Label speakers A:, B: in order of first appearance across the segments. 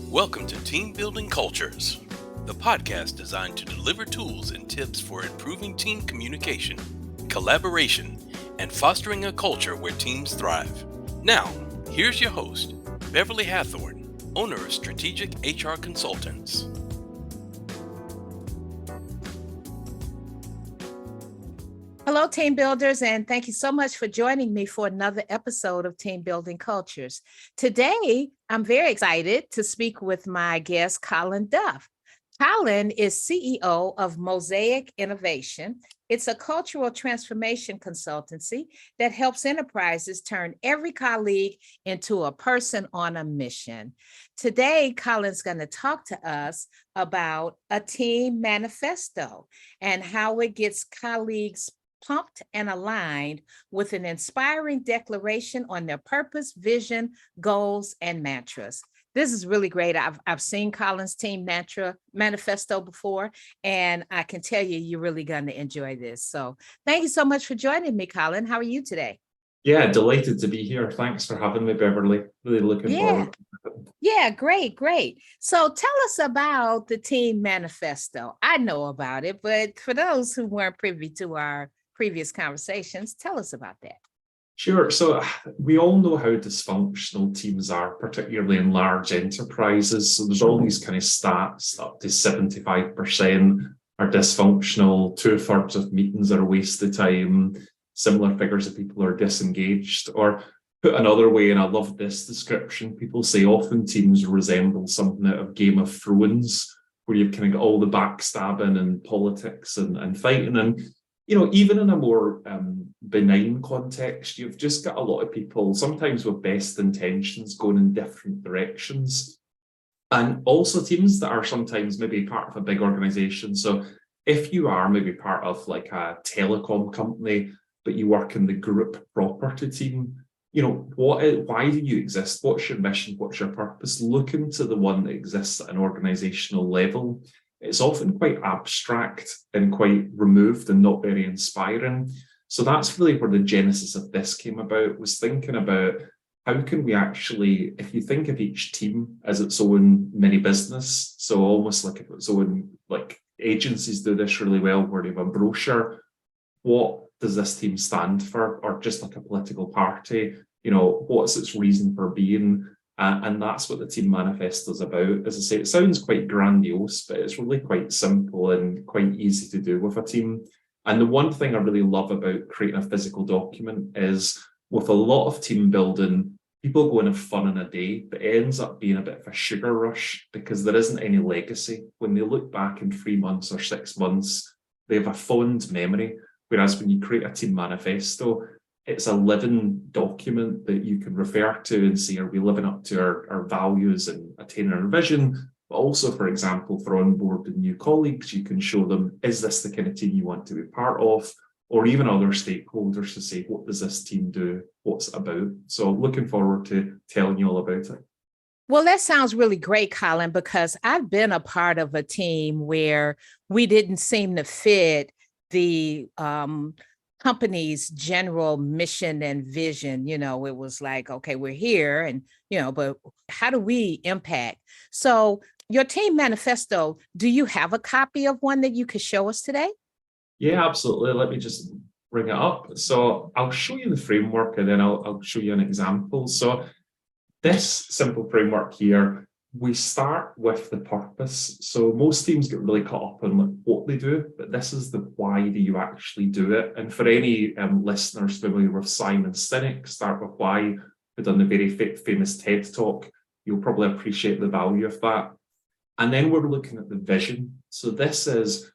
A: Welcome to Team Building Cultures, the podcast designed to deliver tools and tips for improving team communication, collaboration, and fostering a culture where teams thrive. Now, here's your host, Beverly Hathorn, owner of Strategic HR Consultants.
B: Hello, team builders, and thank you so much for joining me for another episode of Team Building Cultures. Today, I'm very excited to speak with my guest, Colin Duff. Colin is CEO of Mosaic Innovation. It's a cultural transformation consultancy that helps enterprises turn every colleague into a person on a mission. Today, Colin's going to talk to us about a team manifesto and how it gets colleagues pumped and aligned with an inspiring declaration on their purpose, vision, goals, and mantras. This is really great. I've seen Colin's team manifesto before, and I can tell you, you're really going to enjoy this. So thank you so much for joining me, Colin. How are you today?
C: Yeah, delighted to be here. Thanks for having me, Beverly. Really looking forward.
B: Yeah, great. So tell us about the team manifesto. I know about it, but for those who weren't privy to our previous conversations, tell us about that.
C: Sure. So we all know how dysfunctional teams are, particularly in large enterprises. So there's all these kind of stats up to 75% are dysfunctional, 2/3 of meetings are a waste of time, similar figures of people are disengaged. Or put another way, and I love this description, people say often teams resemble something out of Game of Thrones, where you've kind of got all the backstabbing and politics and fighting. And even in a more benign context, you've just got a lot of people, sometimes with best intentions, going in different directions. And also teams that are sometimes maybe part of a big organization. So if you are maybe part of like a telecom company, but you work in the group property team, why do you exist? What's your mission? What's your purpose? Look into the one that exists at an organizational level. It's often quite abstract and quite removed and not very inspiring. So that's really where the genesis of this came about, was thinking about how can we actually, if you think of each team as its own mini business, so almost like its own, like agencies do this really well, where they have a brochure, what does this team stand for? Or just like a political party, what's its reason for being? And that's what the team manifesto is about. As I say, it sounds quite grandiose, but it's really quite simple and quite easy to do with a team. And the one thing I really love about creating a physical document is, with a lot of team building, people go and have fun in a day, but it ends up being a bit of a sugar rush because there isn't any legacy. When they look back in 3 months or 6 months, they have a fond memory. Whereas when you create a team manifesto, it's a living document that you can refer to and say, are we living up to our values and attaining our vision? But also, for example, for onboarding new colleagues, you can show them, is this the kind of team you want to be part of? Or even other stakeholders to say, what does this team do? What's it about? So looking forward to telling you all about it.
B: Well, that sounds really great, Colin, because I've been a part of a team where we didn't seem to fit the company's general mission and vision. It was like, okay, we're here and, but how do we impact? So your team manifesto, do you have a copy of one that you could show us today?
C: Yeah, absolutely. Let me just bring it up. So I'll show you the framework and then I'll show you an example. So this simple framework here, we start with the purpose. So most teams get really caught up on like what they do, but this is the why do you actually do it. And for any listeners familiar with Simon Sinek, Start With Why, who done the very famous TED Talk, you'll probably appreciate the value of that. And then we're looking at the vision. So this is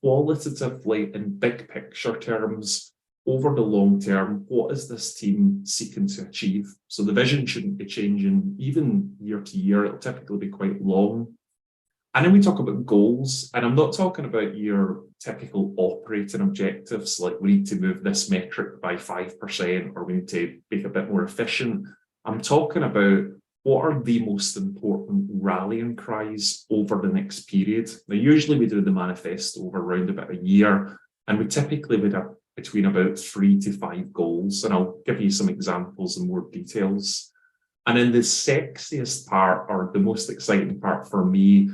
C: qualitatively, in big picture terms, over the long term, what is this team seeking to achieve? So the vision shouldn't be changing even year to year. It'll typically be quite long. And then we talk about goals. And I'm not talking about your typical operating objectives, like we need to move this metric by 5%, or we need to make it a bit more efficient. I'm talking about what are the most important rallying cries over the next period. Now, usually we do the manifesto over around about a year, and we typically would have between about 3 to 5 goals. And I'll give you some examples and more details. And then the sexiest part, or the most exciting part for me,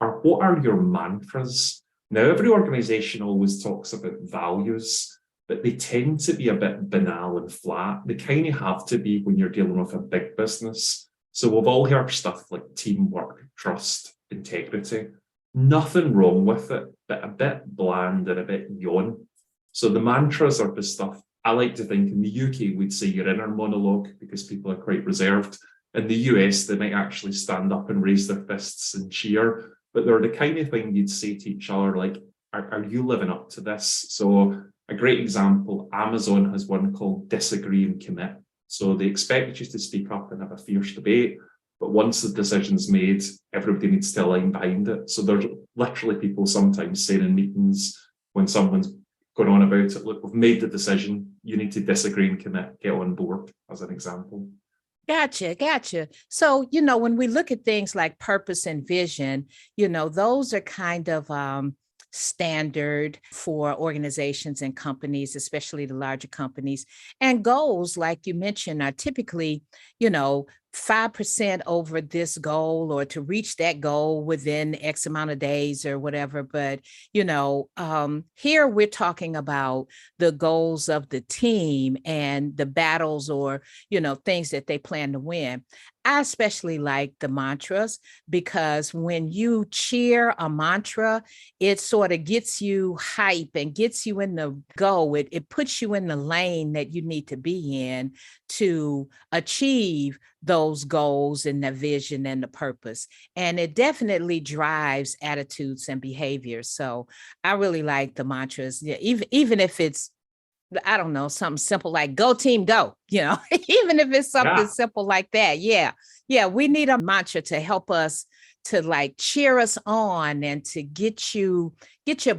C: are what are your mantras? Now, every organization always talks about values, but they tend to be a bit banal and flat. They kind of have to be when you're dealing with a big business. So we've all heard stuff like teamwork, trust, integrity. Nothing wrong with it, but a bit bland and a bit yawn. So the mantras are the stuff I like to think in the UK, we'd say your inner monologue because people are quite reserved. In the US, they might actually stand up and raise their fists and cheer, but they're the kind of thing you'd say to each other, like, are you living up to this? So a great example, Amazon has one called disagree and commit. So they expect you to speak up and have a fierce debate, but once the decision's made, everybody needs to align behind it. So there's literally people sometimes saying in meetings when someone's going on about it, look, we've made the decision, you need to disagree and commit, get on board, as an example.
B: Gotcha. So, when we look at things like purpose and vision, those are kind of standard for organizations and companies, especially the larger companies. And goals, like you mentioned, are typically, 5% over this goal or to reach that goal within X amount of days or whatever. But, here we're talking about the goals of the team and the battles or, things that they plan to win. I especially like the mantras because when you cheer a mantra, it sort of gets you hype and gets you in the go. It puts you in the lane that you need to be in to achieve those goals and the vision and the purpose. And it definitely drives attitudes and behaviors. So I really like the mantras, even if it's, I don't know, something simple like go team go, even if it's something simple like that. Yeah. We need a mantra to help us to like cheer us on and to get your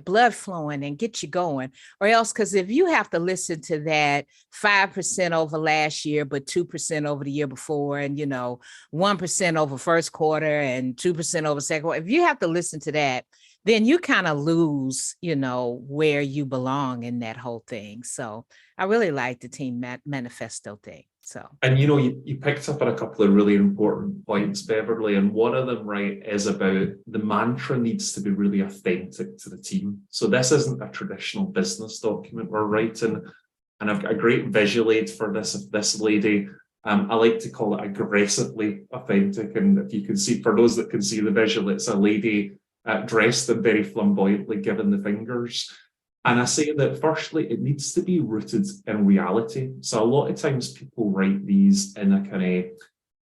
B: blood flowing and get you going, or else, because if you have to listen to that 5% over last year, but 2% over the year before, and 1% over first quarter and 2% over second quarter, if you have to listen to that, then you kind of lose, where you belong in that whole thing. So I really like the team manifesto thing. So,
C: and you picked up on a couple of really important points, Beverly, and one of them, right, is about the mantra needs to be really authentic to the team. So this isn't a traditional business document we're writing, and I've got a great visual aid for this lady. I like to call it aggressively authentic, and if you can see, for those that can see the visual, it's a lady dressed and very flamboyantly giving the fingers. And I say that firstly, it needs to be rooted in reality. So a lot of times people write these in a kind of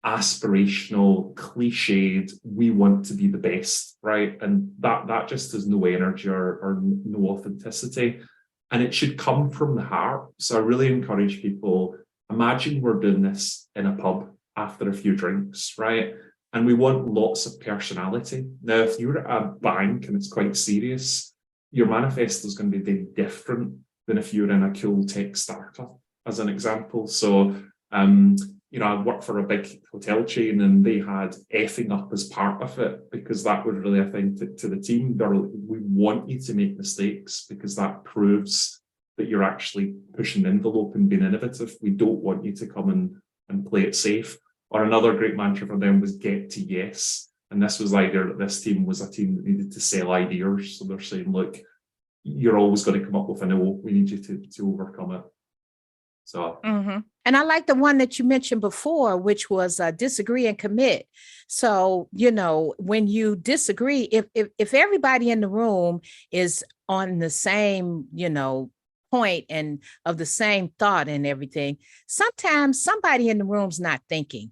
C: aspirational, cliched, we want to be the best, right? And that just has no energy or no authenticity. And it should come from the heart. So I really encourage people, imagine we're doing this in a pub after a few drinks, right? And we want lots of personality. Now, if you're at a bank and it's quite serious, your manifesto is going to be very different than if you're in a cool tech startup, as an example. So, I worked for a big hotel chain and they had effing up as part of it because that was really authentic to the team. We want you to make mistakes because that proves that you're actually pushing the envelope and being innovative. We don't want you to come and play it safe. Or another great mantra for them was get to yes. And this was this team was a team that needed to sell ideas. So they're saying, look, you're always going to come up with a no. We need you to overcome it. So.
B: Mm-hmm. And I like the one that you mentioned before, which was disagree and commit. So, when you disagree, if everybody in the room is on the same, point and of the same thought and everything, sometimes somebody in the room's not thinking.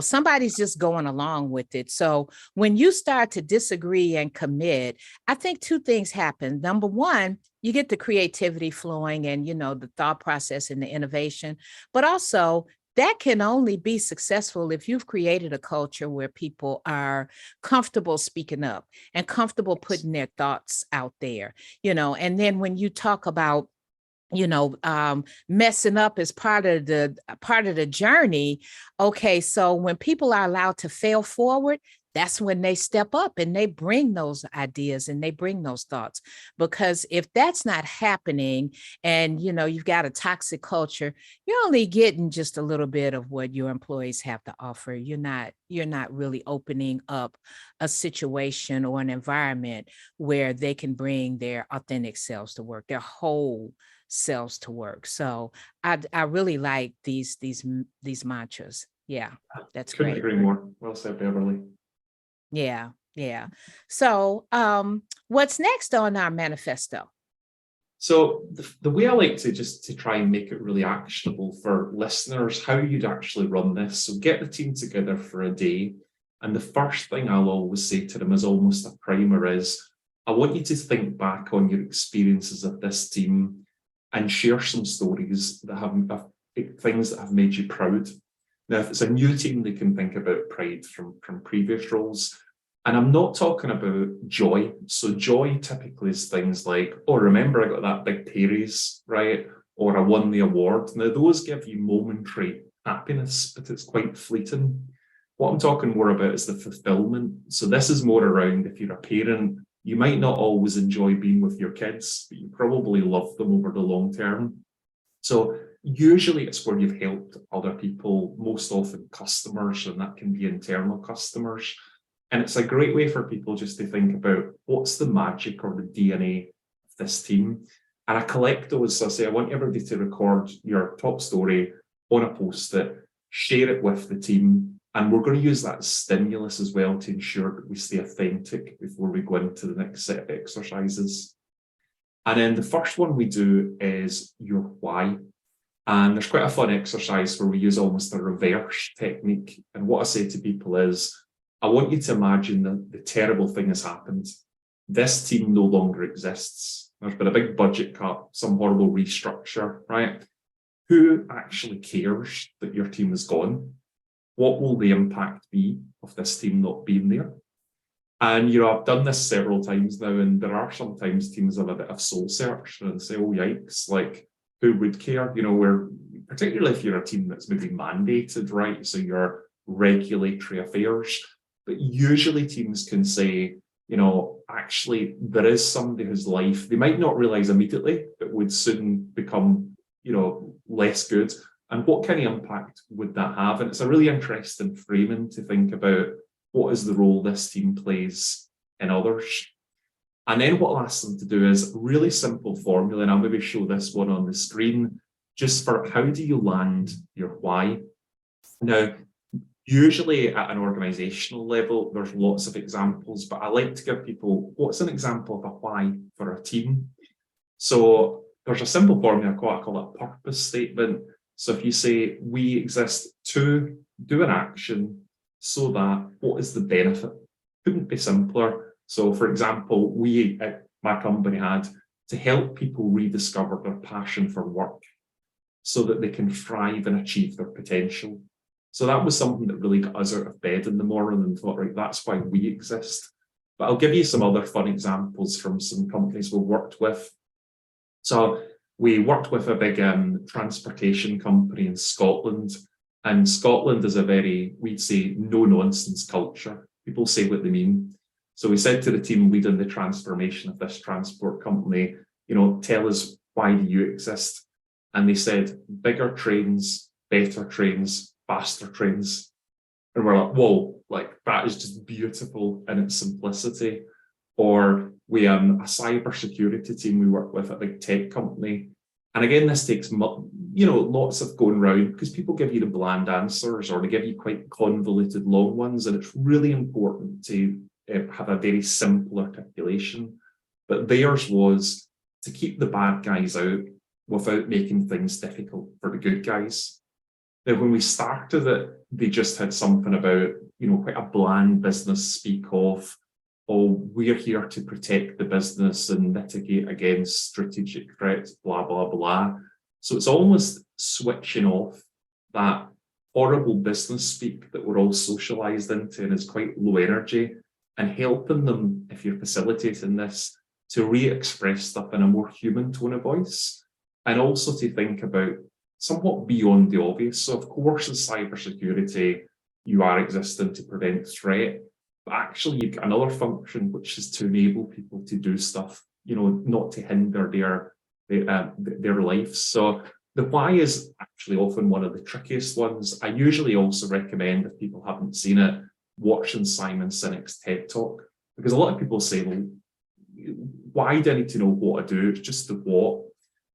B: Somebody's just going along with it. So when you start to disagree and commit, I think two things happen. Number one, you get the creativity flowing and, the thought process and the innovation, but also that can only be successful if you've created a culture where people are comfortable speaking up and comfortable putting their thoughts out there, and then when you talk about messing up is part of the journey. Okay, so when people are allowed to fail forward, that's when they step up and they bring those ideas and they bring those thoughts. Because if that's not happening and, you've got a toxic culture, you're only getting just a little bit of what your employees have to offer. You're not really opening up a situation or an environment where they can bring their authentic selves to work, their whole selves to work. So I really like these mantras. Yeah, that's
C: Couldn't
B: great.
C: agree more. Well said, Beverly.
B: Yeah, yeah. So, what's next on our manifesto?
C: So the way I like to try and make it really actionable for listeners, how you'd actually run this. So get the team together for a day. And the first thing I'll always say to them as almost a primer is, I want you to think back on your experiences of this team and share some stories that have things that have made you proud. Now, if it's a new team, they can think about pride from previous roles. And I'm not talking about joy. So joy typically is things like, oh, remember I got that big pay raise, right? Or I won the award. Now, those give you momentary happiness, but it's quite fleeting. What I'm talking more about is the fulfillment. So this is more around if you're a parent, you might not always enjoy being with your kids, but you probably love them over the long term. So usually it's where you've helped other people, most often customers, and that can be internal customers. And it's a great way for people just to think about what's the magic or the DNA of this team. And I collect those. So I say, I want everybody to record your top story on a post-it, share it with the team. And we're going to use that as stimulus as well to ensure that we stay authentic before we go into the next set of exercises. And then the first one we do is your why. And there's quite a fun exercise where we use almost a reverse technique. And what I say to people is, I want you to imagine that the terrible thing has happened. This team no longer exists. There's been a big budget cut, some horrible restructure, right? Who actually cares that your team is gone? What will the impact be of this team not being there? And, I've done this several times now, and there are sometimes teams have a bit of soul search and say, oh, yikes, like, who would care? Where, particularly if you're a team that's maybe mandated, right? So you're regulatory affairs. But usually teams can say, actually, there is somebody whose life they might not realize immediately, but would soon become, less good. And what kind of impact would that have? And it's a really interesting framing to think about what is the role this team plays in others. And then what I'll ask them to do is a really simple formula, and I'll maybe show this one on the screen, just for how do you land your why. Now, usually at an organizational level, there's lots of examples, but I like to give people, what's an example of a why for a team? So there's a simple formula, I call it a purpose statement. So if you say, we exist to do an action so that, what is the benefit? Couldn't be simpler. So for example, we at my company had to help people rediscover their passion for work so that they can thrive and achieve their potential. So that was something that really got us out of bed in the morning and thought, right, that's why we exist. But I'll give you some other fun examples from some companies we've worked with. So we worked with a big transportation company in Scotland. And Scotland is a very, we'd say, no-nonsense culture. People say what they mean. So we said to the team leading the transformation of this transport company, tell us, why do you exist? And they said, bigger trains, better trains, faster trains. And we're like, whoa, like that is just beautiful in its simplicity. Or we a cybersecurity team we work with at a big tech company. And again, this takes lots of going around because people give you the bland answers or they give you quite convoluted long ones. And it's really important to have a very simple articulation. But theirs was to keep the bad guys out without making things difficult for the good guys. Now, when we started it, they just had something about, quite a bland business speak of, oh, we're here to protect the business and mitigate against strategic threats, blah, blah, blah. So it's almost switching off that horrible business speak that we're all socialized into and is quite low energy, and helping them, if you're facilitating this, to re-express stuff in a more human tone of voice, and also to think about somewhat beyond the obvious. So of course, in cybersecurity, you are existing to prevent threat, But actually, you've got another function, which is to enable people to do stuff, not to hinder their lives. So the why is actually often one of the trickiest ones. I usually also recommend, if people haven't seen it, watching Simon Sinek's TED Talk, because a lot of people say, well, why do I need to know what to do? It's just the what.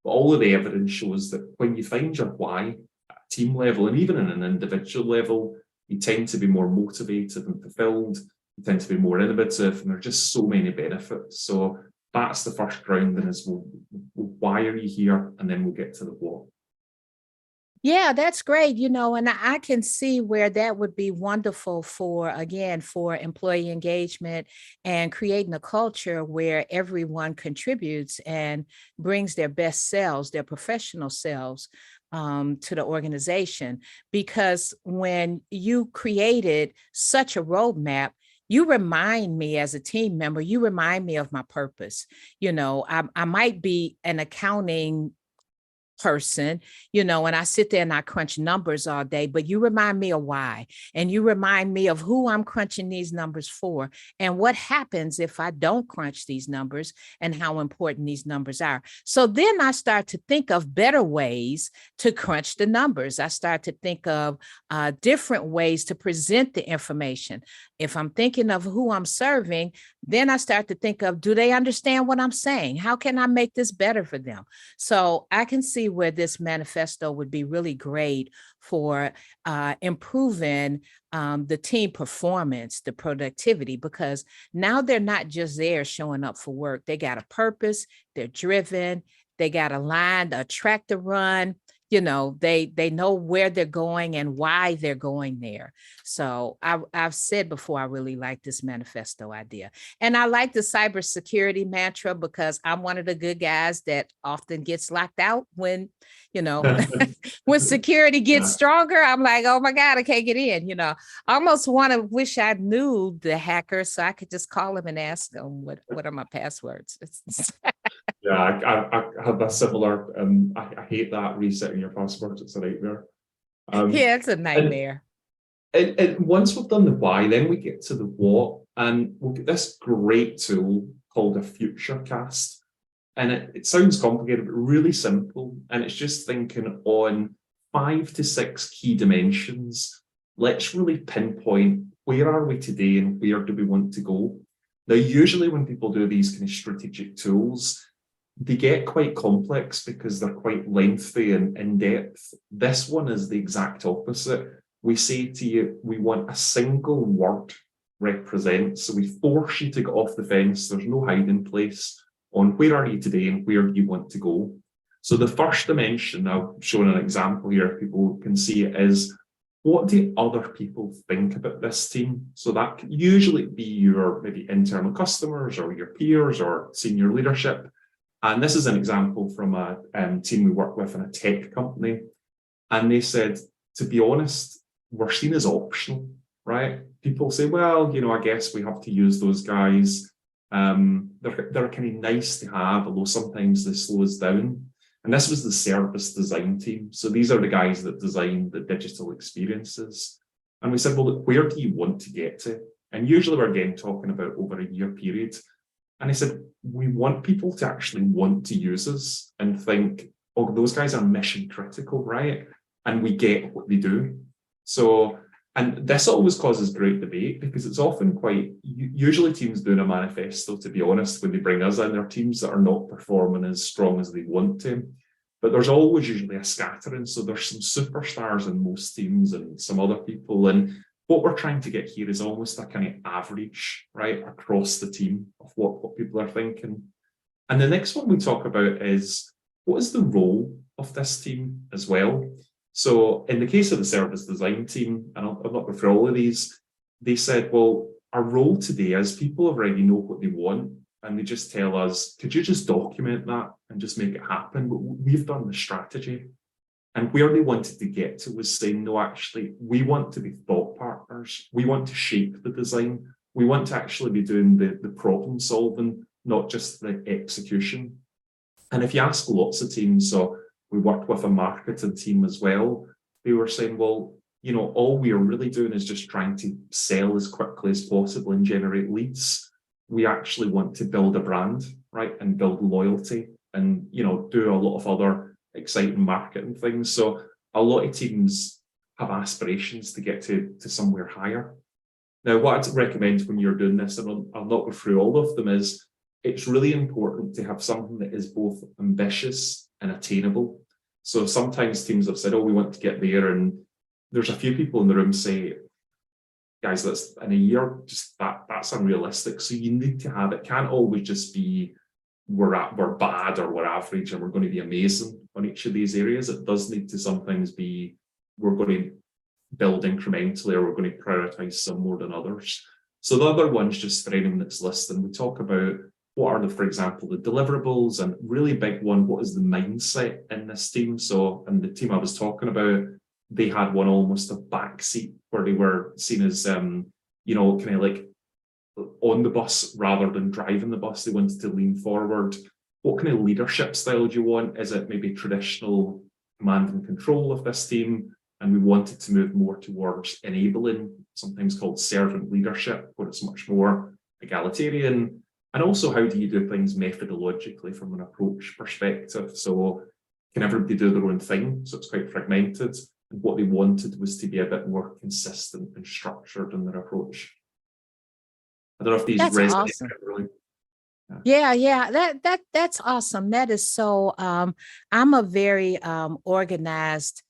C: But all of the evidence shows that when you find your why at a team level, and even in an individual level, you tend to be more motivated and fulfilled. You tend to be more innovative, and there are just so many benefits. So that's the first grounding is, well, why are you here? And then we'll get to the what.
B: Yeah, that's great. And I can see where that would be wonderful for employee engagement and creating a culture where everyone contributes and brings their best selves, their professional selves, to the organization. Because when you created such a roadmap, you remind me as a team member, you remind me of my purpose. I might be an accounting person, and I sit there and I crunch numbers all day, but you remind me of why, and you remind me of who I'm crunching these numbers for, and what happens if I don't crunch these numbers, and how important these numbers are. So then I start to think of better ways to crunch the numbers. I start to think of different ways to present the information. If I'm thinking of who I'm serving, then I start to think of, do they understand what I'm saying? How can I make this better for them? So I can see where this manifesto would be really great for improving the team performance, the productivity, because now they're not just there showing up for work. They got a purpose, they're driven, they got a line, a track to run. They know where they're going and why they're going there. So I've said before, I really like this manifesto idea. And I like the cybersecurity mantra, because I'm one of the good guys that often gets locked out when, when security gets stronger. I'm like, oh my God, I can't get in. I almost wish I knew the hacker so I could just call him and ask them what are my passwords.
C: Yeah, I had that similar, I hate that resetting your passwords. It's a nightmare.
B: Yeah, it's a nightmare.
C: And once we've done the why, then we get to the what, and we'll get this great tool called a Futurecast. And it sounds complicated, but really simple. And it's just thinking on 5 to 6 key dimensions. Let's really pinpoint, where are we today and where do we want to go? Now, usually when people do these kind of strategic tools, they get quite complex because they're quite lengthy and in-depth. This one is the exact opposite. We say to you, we want a single word represent. So we force you to get off the fence. There's no hiding place on where are you today and where do you want to go. So the first dimension, I've shown an example here, people can see it, is what do other people think about this team? So that can usually be your maybe internal customers or your peers or senior leadership. And this is an example from a team we work with in a tech company. And they said, to be honest, we're seen as optional, right? People say, well, I guess we have to use those guys. They're kind of nice to have, although sometimes they slow us down. And this was the service design team. So these are the guys that design the digital experiences. And we said, well, look, where do you want to get to? And usually we're again talking about over a year period. And I said, we want people to actually want to use us and think, oh, those guys are mission critical, right? And we get what they do. So, and this always causes great debate because it's often usually teams doing a manifesto, to be honest, when they bring us in, they're teams that are not performing as strong as they want to. But there's always usually a scattering. So there's some superstars in most teams and some other people. And what we're trying to get here is almost a kind of average, right, across the team of what people are thinking. And the next one we talk about is, what is the role of this team as well? So in the case of the service design team, and I'll not go through all of these, they said, well, our role today is people already know what they want, and they just tell us, could you just document that and just make it happen? But we've done the strategy. And where they wanted to get to was saying, no, actually, we want to be thought partners. We want to shape the design. We want to actually be doing the problem solving, not just the execution. And if you ask lots of teams, so we worked with a marketing team as well, they were saying, well, all we are really doing is just trying to sell as quickly as possible and generate leads. We actually want to build a brand, right, and build loyalty and, do a lot of other exciting marketing things. So a lot of teams have aspirations to get to somewhere higher. Now, what I'd recommend when you're doing this, and I'll not go through all of them, is it's really important to have something that is both ambitious and attainable. So sometimes teams have said, oh, we want to get there. And there's a few people in the room say, guys, that's in a year, just that's unrealistic. So you need to have, it can't always just be we're bad or we're average and we're going to be amazing on each of these areas. It does need to sometimes be, we're going to build incrementally or we're going to prioritize some more than others. So the other one's just for anyone that's listening, we talk about what are for example, the deliverables, and really big one, what is the mindset in this team? So, and the team I was talking about, they had one almost a backseat where they were seen as, kind of like on the bus rather than driving the bus. They wanted to lean forward. What kind of leadership style do you want? Is it maybe traditional command and control of this team? And we wanted to move more towards enabling, sometimes called servant leadership, where it's much more egalitarian. And also, how do you do things methodologically from an approach perspective? So can everybody do their own thing? So it's quite fragmented. And what they wanted was to be a bit more consistent and structured in their approach. I don't know if these resonate.
B: Awesome.
C: Really.
B: Yeah. That's awesome. That is so. I'm a very organized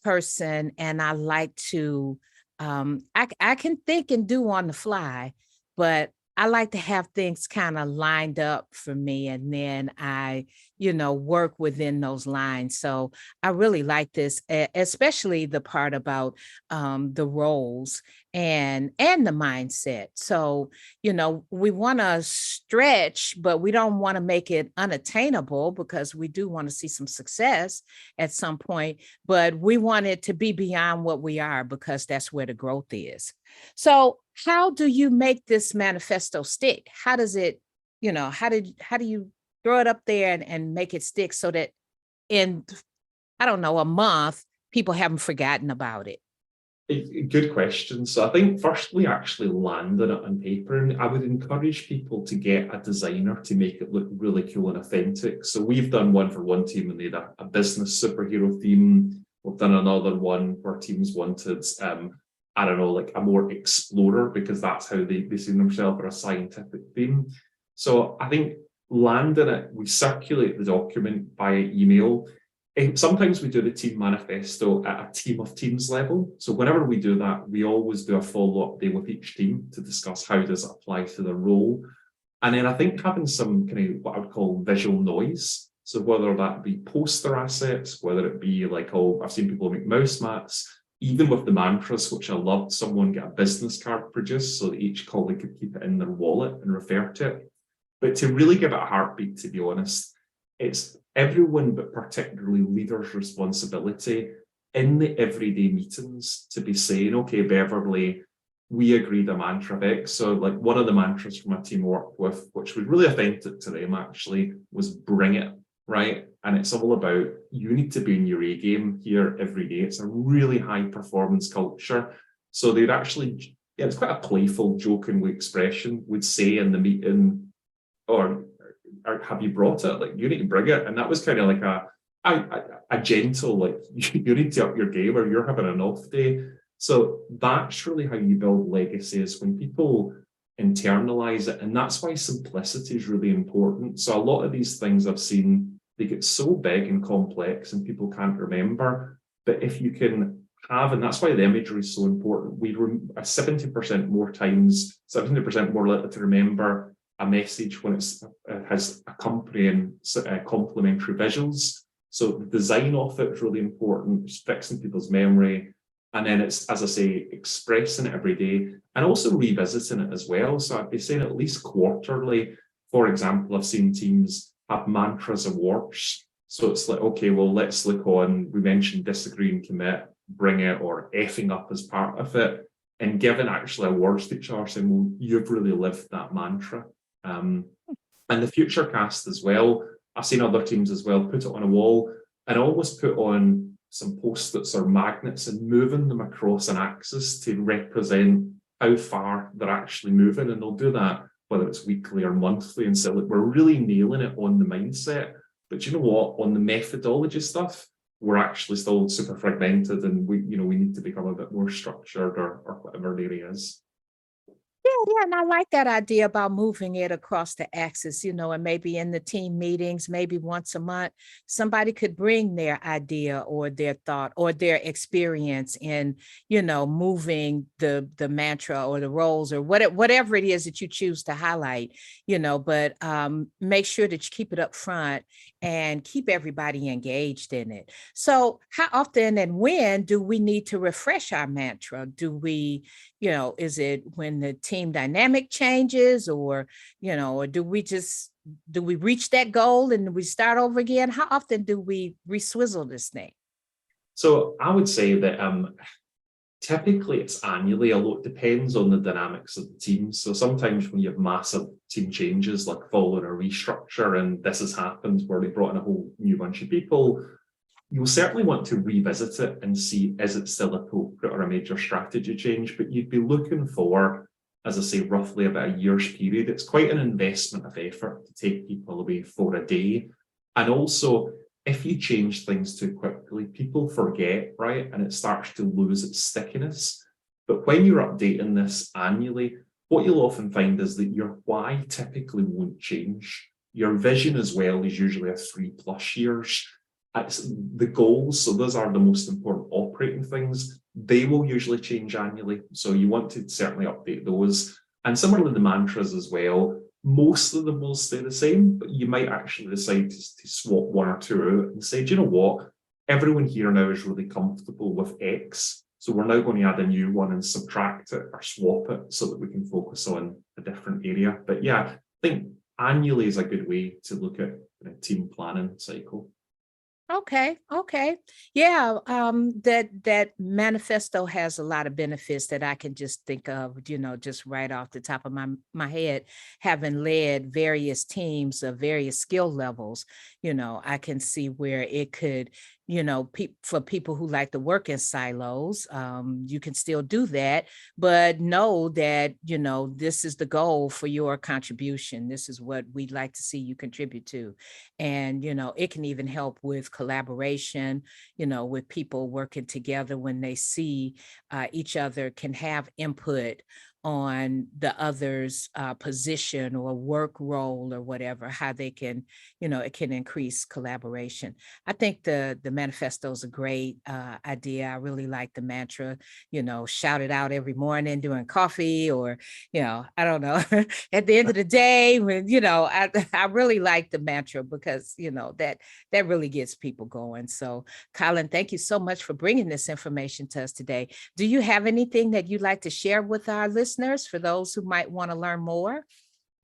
B: person, and I like to. I can think and do on the fly, but I like to have things kind of lined up for me, and then I, work within those lines. So I really like this, especially the part about the roles and the mindset. So, we want to stretch, but we don't want to make it unattainable, because we do want to see some success at some point, but we want it to be beyond what we are, because that's where the growth is. So how do you make this manifesto stick? How does it, how do you throw it up there and make it stick so that in, I don't know, a month, people haven't forgotten about it?
C: Good question. So I think firstly, actually landing it on paper, and I would encourage people to get a designer to make it look really cool and authentic. So we've done one for one team and they had a business superhero theme. We've done another one where teams wanted, I don't know, like a more explorer, because that's how they see themselves, or a scientific theme. So I think landing it, we circulate the document via email. Sometimes we do the team manifesto at a team of teams level. So whenever we do that, we always do a follow-up day with each team to discuss how does it apply to their role. And then I think having some kind of what I would call visual noise. So whether that be poster assets, whether it be like, I've seen people make mouse mats, even with the mantras, which I loved, someone get a business card produced so that each colleague could keep it in their wallet and refer to it. But to really give it a heartbeat, to be honest, it's everyone, but particularly leaders' responsibility in the everyday meetings to be saying, okay, Beverly, we agreed a mantra of X. So like one of the mantras from my team I worked with, which was really authentic to them actually, was bring it, right? And it's all about, you need to be in your A game here every day. It's a really high performance culture. So they'd actually, it's quite a playful, joking expression, would say in the meeting, or have you brought it? Like, you need to bring it. And that was kind of like a gentle, like, you need to up your game or you're having an off day. So that's really how you build legacy, is when people internalize it. And that's why simplicity is really important. So a lot of these things I've seen, they get so big and complex and people can't remember. But if you can have, and that's why the imagery is so important, we were 70% more times, 70% more likely to remember a message when it has accompanying complementary visuals. So the design of it is really important, it's fixing people's memory. And then it's, as I say, expressing it every day and also revisiting it as well. So I'd be saying at least quarterly. For example, I've seen teams have mantras awards. So it's like, okay, well, let's look on, we mentioned disagree and commit, bring it, or effing up as part of it, and giving actually awards to each other, saying, well, you've really lived that mantra. And the Futurecast as well, I've seen other teams as well put it on a wall and always put on some post-its or magnets and moving them across an axis to represent how far they're actually moving. And they'll do that whether it's weekly or monthly, and say, look, we're really nailing it on the mindset. But you know what? On the methodology stuff, we're actually still super fragmented, and we need to become a bit more structured, or whatever the area is.
B: Yeah, and I like that idea about moving it across the axis, and maybe in the team meetings, maybe once a month, somebody could bring their idea or their thought or their experience in, moving the mantra or the roles or whatever it is that you choose to highlight, but make sure that you keep it up front and keep everybody engaged in it. So how often and when do we need to refresh our mantra? Do we, is it when the team dynamic changes, or do we reach that goal and we start over again? How often do we reswizzle this thing?
C: So I would say that typically it's annually, although it depends on the dynamics of the team. So sometimes when you have massive team changes, like following a restructure, and this has happened where they brought in a whole new bunch of people, you'll certainly want to revisit it and see, is it still appropriate or a major strategy change? But you'd be looking for, as I say, roughly about a year's period. It's quite an investment of effort to take people away for a day. And also, if you change things too quickly, people forget, right? And it starts to lose its stickiness. But when you're updating this annually, what you'll often find is that your why typically won't change. Your vision as well is usually a 3+ years. It's the goals, so those are the most important operating things. They will usually change annually, so you want to certainly update those. And similarly, the mantras as well, most of them will stay the same, but you might actually decide to swap one or two out and say, do you know what? Everyone here now is really comfortable with X, so we're now going to add a new one and subtract it or swap it so that we can focus on a different area. But yeah, I think annually is a good way to look at a team planning cycle.
B: Okay. Yeah, that manifesto has a lot of benefits that I can just think of, just right off the top of my head, having led various teams of various skill levels. I can see where it could, for people who like to work in silos, you can still do that, but know that, this is the goal for your contribution. This is what we'd like to see you contribute to. And, it can even help with collaboration, with people working together when they see each other can have input on the other's position or work role or whatever, how they can, it can increase collaboration. I think the manifesto is a great idea. I really like the mantra, shout it out every morning during coffee, or, I don't know, at the end of the day when, I really like the mantra because, that really gets people going. So Colin, thank you so much for bringing this information to us today. Do you have anything that you'd like to share with our listeners for those who might want to learn more?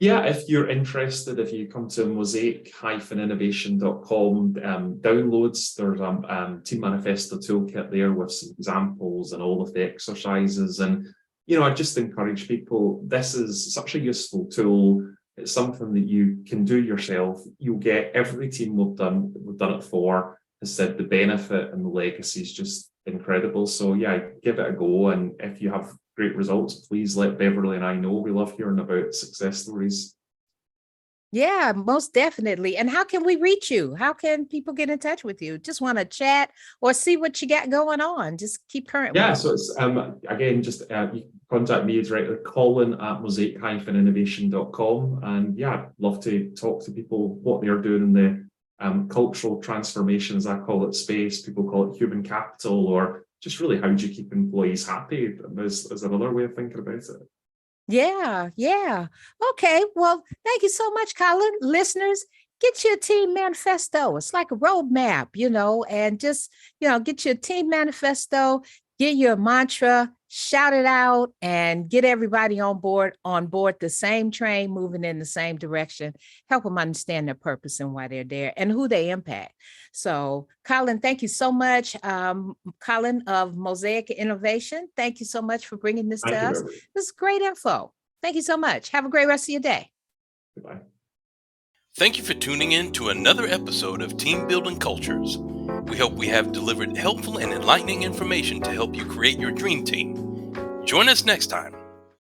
C: Yeah, if you're interested, if you come to mosaic-innovation.com, downloads, there's a Team Manifesto toolkit there with some examples and all of the exercises. And, I just encourage people, this is such a useful tool. It's something that you can do yourself. You'll get every team we've done it for has said the benefit and the legacy is just incredible. So yeah, give it a go. And if you have great results, please let Beverly and I know. We love hearing about success stories.
B: Yeah, most definitely. And how can we reach you? How can people get in touch with you? Just want to chat or see what you got going on? Just keep current.
C: Yeah, so it's again, just you can contact me directly, Colin@mosaic-innovation.com. And yeah, I'd love to talk to people what they're doing in the cultural transformation, as I call it, space. People call it human capital, or just really how do you keep employees happy is another way of thinking about it.
B: Yeah. Okay. Well, thank you so much, Colin. Listeners, get your team manifesto. It's like a roadmap, and just, get your team manifesto, get your mantra, shout it out, and get everybody on board the same train, moving in the same direction, help them understand their purpose and why they're there and who they impact. So Colin, thank you so much. Colin of Mosaic Innovation, thank you so much for bringing this to us. This is great info. Thank you so much. Have a great rest of your day.
C: Goodbye.
A: Thank you for tuning in to another episode of Team Building Cultures. We hope we have delivered helpful and enlightening information to help you create your dream team. Join us next time